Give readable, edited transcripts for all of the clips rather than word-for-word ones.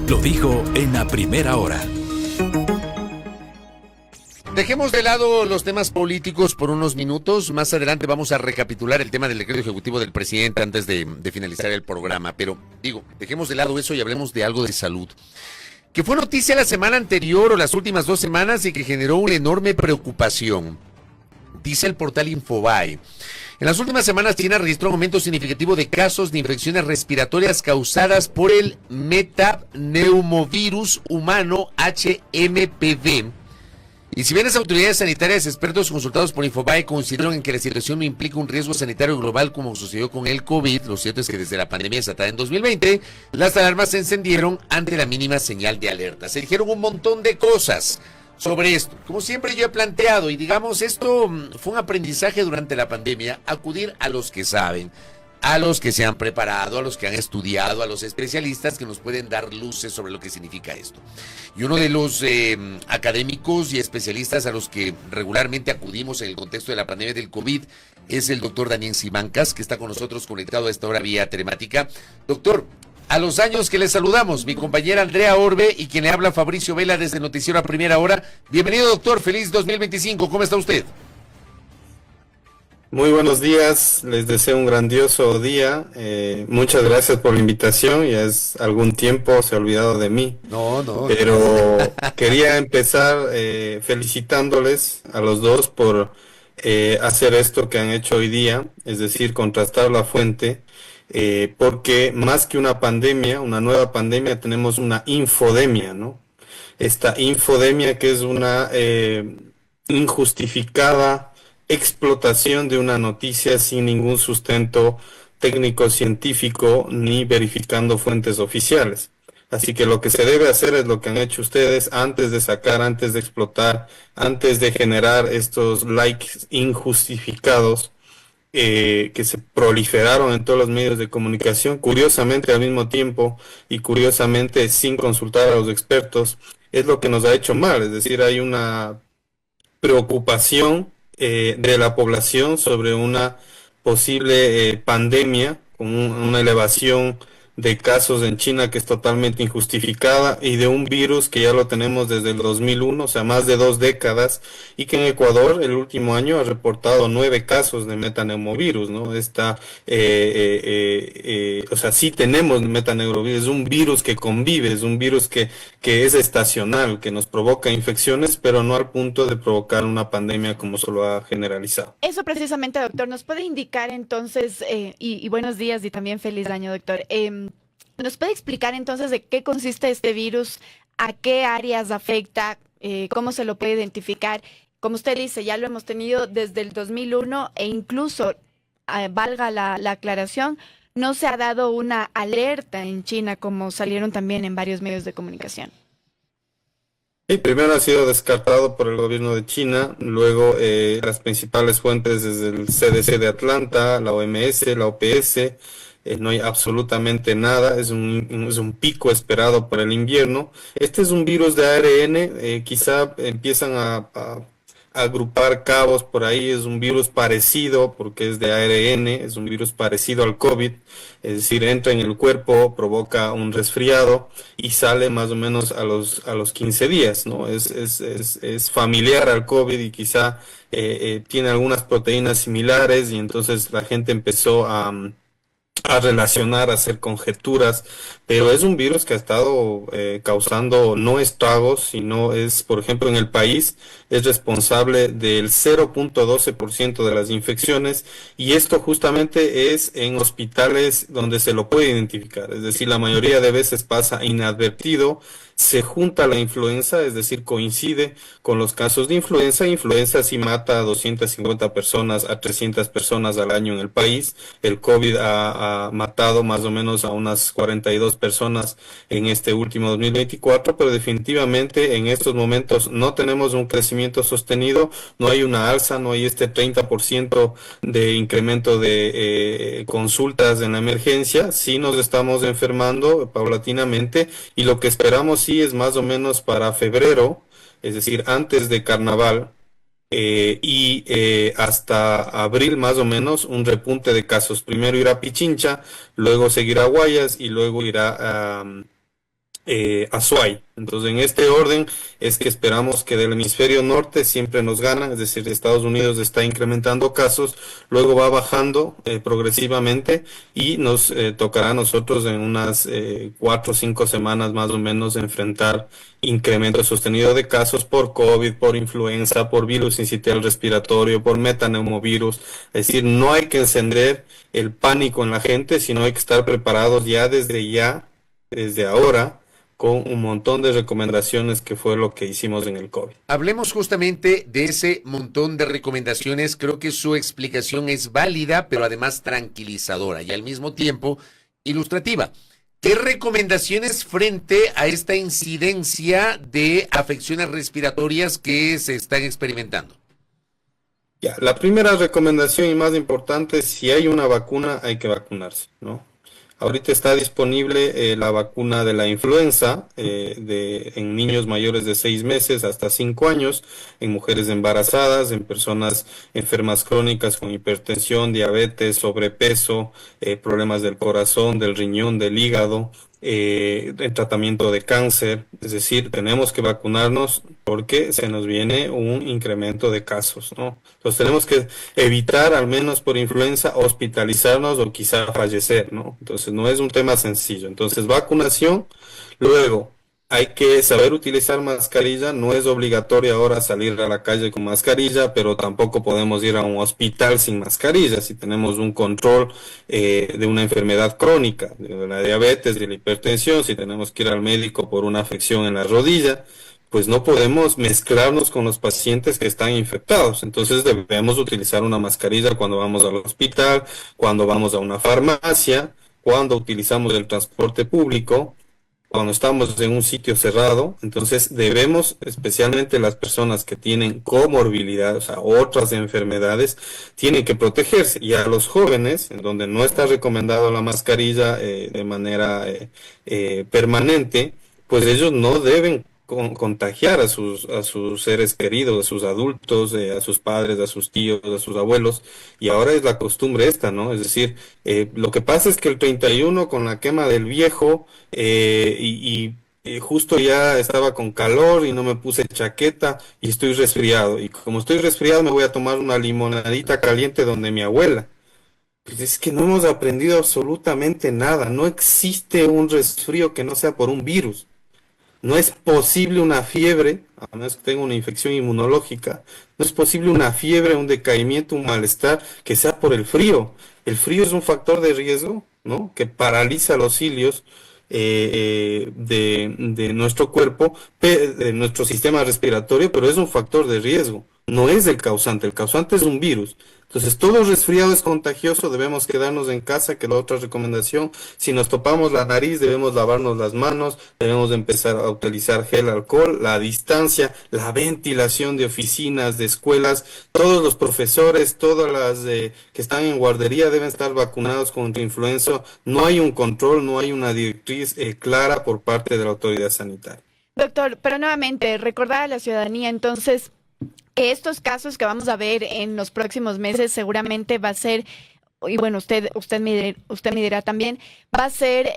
Lo dijo en la primera hora. Dejemos de lado los temas políticos por unos minutos. Más adelante vamos a recapitular el tema del decreto ejecutivo del presidente antes de finalizar el programa. Pero dejemos de lado eso y hablemos de algo de salud, que fue noticia la semana anterior o las últimas 2 semanas y que generó una enorme preocupación. Dice el portal Infobae: en las últimas semanas China registró un aumento significativo de casos de infecciones respiratorias causadas por el metapneumovirus humano HMPV. Y si bien las autoridades sanitarias y expertos consultados por Infobae coincidieron en que la situación no implica un riesgo sanitario global como sucedió con el COVID, lo cierto es que desde la pandemia desatada en 2020, las alarmas se encendieron ante la mínima señal de alerta. Se dijeron un montón de cosas sobre esto. Como siempre yo he planteado, y digamos, esto fue un aprendizaje durante la pandemia, acudir a los que saben, a los que se han preparado, a los que han estudiado, a los especialistas que nos pueden dar luces sobre lo que significa esto. Y uno de los académicos y especialistas a los que regularmente acudimos en el contexto de la pandemia del COVID es el doctor Daniel Simancas, que está con nosotros conectado a esta hora vía telemática. Doctor, a los años que le saludamos, mi compañera Andrea Orbe y quien le habla Fabricio Vela desde Noticiero a Primera Hora. Bienvenido, doctor, feliz 2025, ¿cómo está usted? Muy buenos días, les deseo un grandioso día, muchas gracias por la invitación, ya es algún tiempo, se ha olvidado de mí, pero quería empezar felicitándoles a los dos por hacer esto que han hecho hoy día, es decir, contrastar la fuente, porque más que una pandemia, una nueva pandemia, tenemos una infodemia, ¿no? Esta infodemia que es una injustificada explotación de una noticia sin ningún sustento técnico científico ni verificando fuentes oficiales. Así que lo que se debe hacer es lo que han hecho ustedes antes de sacar, antes de explotar, antes de generar estos likes injustificados que se proliferaron en todos los medios de comunicación, curiosamente al mismo tiempo y curiosamente sin consultar a los expertos, es lo que nos ha hecho mal. Es decir, hay una preocupación de la población sobre una posible pandemia con una elevación de casos en China que es totalmente injustificada y de un virus que ya lo tenemos desde el 2001, o sea, más de 2 décadas, y que en Ecuador el último año ha reportado 9 casos de metaneumovirus, ¿no? O sea, sí tenemos metaneumovirus, es un virus que convive, es un virus que es estacional, que nos provoca infecciones, pero no al punto de provocar una pandemia como se lo ha generalizado. Eso precisamente, doctor, ¿nos puede indicar entonces, y buenos días y también feliz año, doctor, ¿nos puede explicar entonces de qué consiste este virus, a qué áreas afecta, cómo se lo puede identificar? Como usted dice, ya lo hemos tenido desde el 2001 e incluso, valga la aclaración, no se ha dado una alerta en China como salieron también en varios medios de comunicación. Sí, primero ha sido descartado por el gobierno de China, luego las principales fuentes desde el CDC de Atlanta, la OMS, la OPS, no hay absolutamente nada, es un pico esperado por el invierno. Este es un virus de ARN, quizá empiezan a agrupar cabos por ahí, es un virus parecido porque es de ARN, es un virus parecido al COVID, es decir, entra en el cuerpo, provoca un resfriado y sale más o menos a los 15 días, ¿no? Es familiar al COVID y quizá tiene algunas proteínas similares y entonces la gente empezó a relacionar, a hacer conjeturas, pero es un virus que ha estado causando no estragos, sino es, por ejemplo, en el país, es responsable del 0.12% de las infecciones, y esto justamente es en hospitales donde se lo puede identificar, es decir, la mayoría de veces pasa inadvertido, se junta la influenza, es decir, coincide con los casos de influenza. Influenza sí mata a 250 personas, a 300 personas al año en el país. El COVID ha matado más o menos a unas 42 personas en este último 2024, pero definitivamente en estos momentos no tenemos un crecimiento sostenido, no hay una alza, no hay este 30% de incremento de consultas en la emergencia. Sí nos estamos enfermando paulatinamente y lo que esperamos sí es más o menos para febrero, es decir, antes de carnaval, hasta abril más o menos un repunte de casos. Primero irá Pichincha, luego seguirá Guayas y luego irá Azuay. Entonces, en este orden es que esperamos que del hemisferio norte siempre nos gana, es decir, Estados Unidos está incrementando casos, luego va bajando progresivamente y nos tocará a nosotros en unas 4 o 5 semanas más o menos enfrentar incremento sostenido de casos por COVID, por influenza, por virus sincitial respiratorio, por metaneumovirus. Es decir, no hay que encender el pánico en la gente, sino hay que estar preparados ya, desde ahora con un montón de recomendaciones que fue lo que hicimos en el COVID. Hablemos justamente de ese montón de recomendaciones. Creo que su explicación es válida, pero además tranquilizadora y al mismo tiempo ilustrativa. ¿Qué recomendaciones frente a esta incidencia de afecciones respiratorias que se están experimentando? Ya, la primera recomendación y más importante, si hay una vacuna, hay que vacunarse, ¿no? Ahorita está disponible la vacuna de la influenza en niños mayores de 6 meses hasta 5 años, en mujeres embarazadas, en personas enfermas crónicas con hipertensión, diabetes, sobrepeso, problemas del corazón, del riñón, del hígado, en tratamiento de cáncer. Es decir, tenemos que vacunarnos porque se nos viene un incremento de casos, ¿no? Entonces tenemos que evitar, al menos por influenza, hospitalizarnos o quizá fallecer, ¿no? Entonces no es un tema sencillo. Entonces vacunación, luego hay que saber utilizar mascarilla, no es obligatorio ahora salir a la calle con mascarilla, pero tampoco podemos ir a un hospital sin mascarilla si tenemos un control de una enfermedad crónica, de la diabetes, de la hipertensión, si tenemos que ir al médico por una afección en la rodilla, pues no podemos mezclarnos con los pacientes que están infectados. Entonces debemos utilizar una mascarilla cuando vamos al hospital, cuando vamos a una farmacia, cuando utilizamos el transporte público, cuando estamos en un sitio cerrado. Entonces debemos, especialmente las personas que tienen comorbilidad, o sea, otras enfermedades, tienen que protegerse. Y a los jóvenes, en donde no está recomendado la mascarilla de manera permanente, pues ellos no deben contagiar a sus seres queridos, a sus adultos, a sus padres, a sus tíos, a sus abuelos, y ahora es la costumbre esta, ¿no? Es decir, lo que pasa es que el 31 con la quema del viejo y justo ya estaba con calor y no me puse chaqueta y estoy resfriado, y como estoy resfriado me voy a tomar una limonadita caliente donde mi abuela. Pues es que no hemos aprendido absolutamente nada, no existe un resfrío que no sea por un virus. No es posible una fiebre, a menos que tenga una infección inmunológica, no es posible una fiebre, un decaimiento, un malestar que sea por el frío. El frío es un factor de riesgo, ¿no? Que paraliza los cilios de nuestro cuerpo, de nuestro sistema respiratorio, pero es un factor de riesgo. No es el causante es un virus. Entonces, todo resfriado es contagioso, debemos quedarnos en casa, que es la otra recomendación. Si nos topamos la nariz, debemos lavarnos las manos, debemos empezar a utilizar gel, alcohol, la distancia, la ventilación de oficinas, de escuelas. Todos los profesores, todas las que están en guardería deben estar vacunados contra influenza. No hay un control, no hay una directriz clara por parte de la autoridad sanitaria. Doctor, pero nuevamente, recordar a la ciudadanía entonces que estos casos que vamos a ver en los próximos meses seguramente va a ser, y bueno, usted me dirá también, va a ser,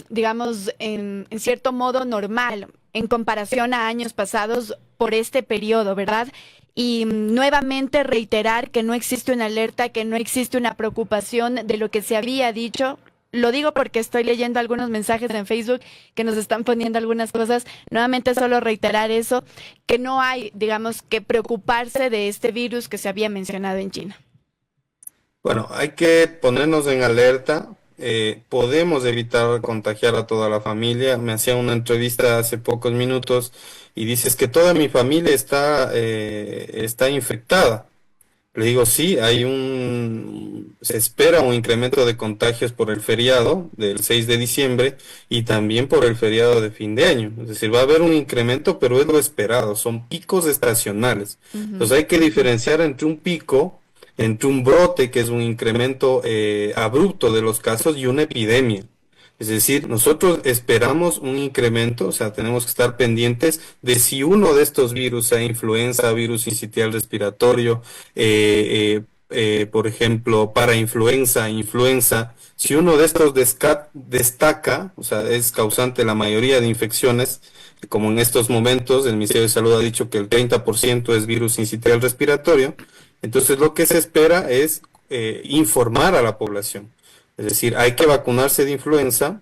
digamos, en cierto modo normal en comparación a años pasados por este periodo, ¿verdad? Y nuevamente reiterar que no existe una alerta, que no existe una preocupación de lo que se había dicho. Lo digo porque estoy leyendo algunos mensajes en Facebook que nos están poniendo algunas cosas. Nuevamente solo reiterar eso, que no hay, digamos, que preocuparse de este virus que se había mencionado en China. Bueno, hay que ponernos en alerta. Podemos evitar contagiar a toda la familia. Me hacía una entrevista hace pocos minutos y dices que toda mi familia está infectada. Le digo, sí, se espera un incremento de contagios por el feriado del 6 de diciembre y también por el feriado de fin de año. Es decir, va a haber un incremento, pero es lo esperado, son picos estacionales. Entonces hay que diferenciar entre un pico, entre un brote, que es un incremento abrupto de los casos, y una epidemia. Es decir, nosotros esperamos un incremento, o sea, tenemos que estar pendientes de si uno de estos virus, sea influenza, virus sincitial respiratorio, por ejemplo, para influenza, si uno de estos destaca, o sea, es causante la mayoría de infecciones, como en estos momentos el Ministerio de Salud ha dicho que el 30% es virus sincitial respiratorio, entonces lo que se espera es informar a la población. Es decir, hay que vacunarse de influenza,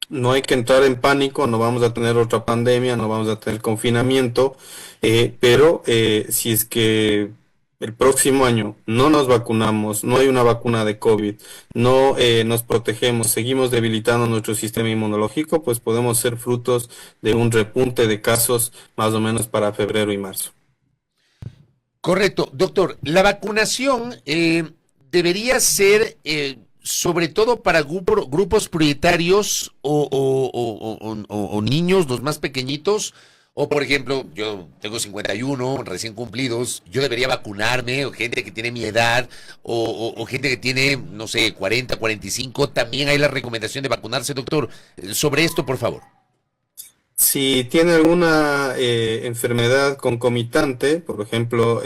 no hay que entrar en pánico, no vamos a tener otra pandemia, no vamos a tener confinamiento, pero si es que el próximo año no nos vacunamos, no hay una vacuna de COVID, no nos protegemos, seguimos debilitando nuestro sistema inmunológico, pues podemos ser frutos de un repunte de casos más o menos para febrero y marzo. Correcto. Doctor, la vacunación debería ser sobre todo para grupos prioritarios o niños, los más pequeñitos. O, por ejemplo, yo tengo 51 recién cumplidos, yo debería vacunarme, o gente que tiene mi edad, o gente que tiene, no sé, 40, 45, también hay la recomendación de vacunarse, doctor. Sobre esto, por favor. Si tiene alguna enfermedad concomitante, por ejemplo,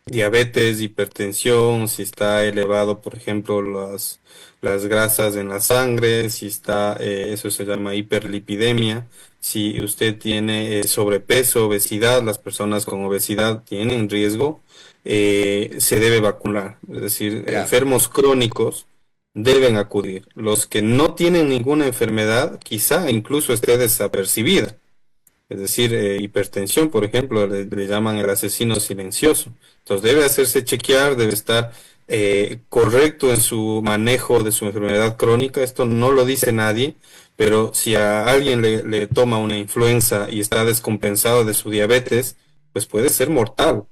diabetes, hipertensión, si está elevado, por ejemplo, las grasas en la sangre, si está, eso se llama hiperlipidemia, si usted tiene sobrepeso, obesidad, las personas con obesidad tienen riesgo, se debe vacunar. Es decir, enfermos crónicos deben acudir. Los que no tienen ninguna enfermedad, quizá incluso esté desapercibida. Es decir, hipertensión, por ejemplo, le llaman el asesino silencioso. Entonces debe hacerse chequear, debe estar correcto en su manejo de su enfermedad crónica. Esto no lo dice nadie, pero si a alguien le toma una influenza y está descompensado de su diabetes, pues puede ser mortal.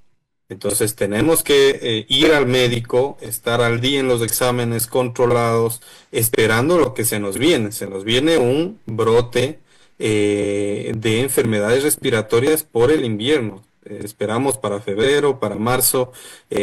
Entonces tenemos que ir al médico, estar al día en los exámenes controlados, esperando lo que se nos viene. Se nos viene un brote de enfermedades respiratorias por el invierno. Esperamos para febrero, para marzo,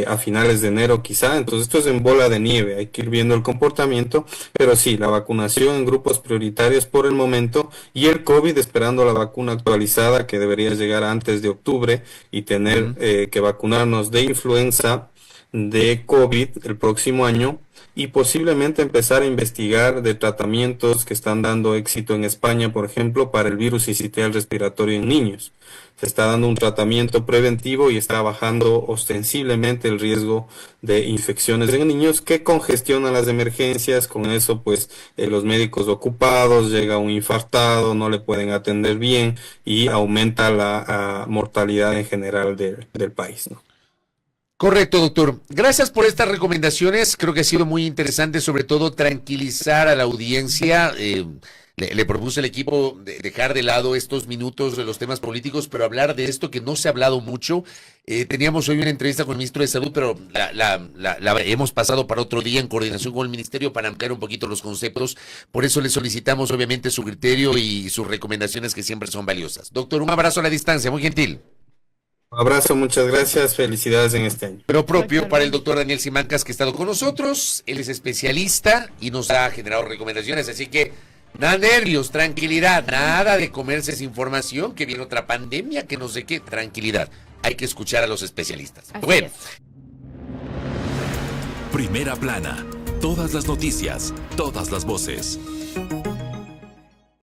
a finales de enero quizá. Entonces esto es en bola de nieve, hay que ir viendo el comportamiento, pero sí, la vacunación en grupos prioritarios por el momento, y el COVID esperando la vacuna actualizada que debería llegar antes de octubre y tener que vacunarnos de influenza, de COVID el próximo año, y posiblemente empezar a investigar de tratamientos que están dando éxito en España, por ejemplo, para el virus sincitial respiratorio en niños. Se está dando un tratamiento preventivo y está bajando ostensiblemente el riesgo de infecciones en niños que congestionan las emergencias. Con eso, pues, los médicos ocupados, llega un infartado, no le pueden atender bien y aumenta la mortalidad en general del país, ¿no? Correcto, doctor. Gracias por estas recomendaciones. Creo que ha sido muy interesante, sobre todo tranquilizar a la audiencia. Le propuse al equipo dejar de lado estos minutos de los temas políticos, pero hablar de esto que no se ha hablado mucho. Teníamos hoy una entrevista con el ministro de Salud, pero la hemos pasado para otro día en coordinación con el ministerio para ampliar un poquito los conceptos. Por eso le solicitamos obviamente su criterio y sus recomendaciones, que siempre son valiosas. Doctor, un abrazo a la distancia, muy gentil. Un abrazo, muchas gracias, felicidades en este año. Pero propio para el doctor Daniel Simancas, que ha estado con nosotros. Él es especialista y nos ha generado recomendaciones, así que nada nervios, tranquilidad, nada de comerse esa información, que viene otra pandemia, que no sé qué, tranquilidad. Hay que escuchar a los especialistas. Así Bueno. es. Primera plana. Todas las noticias, todas las voces.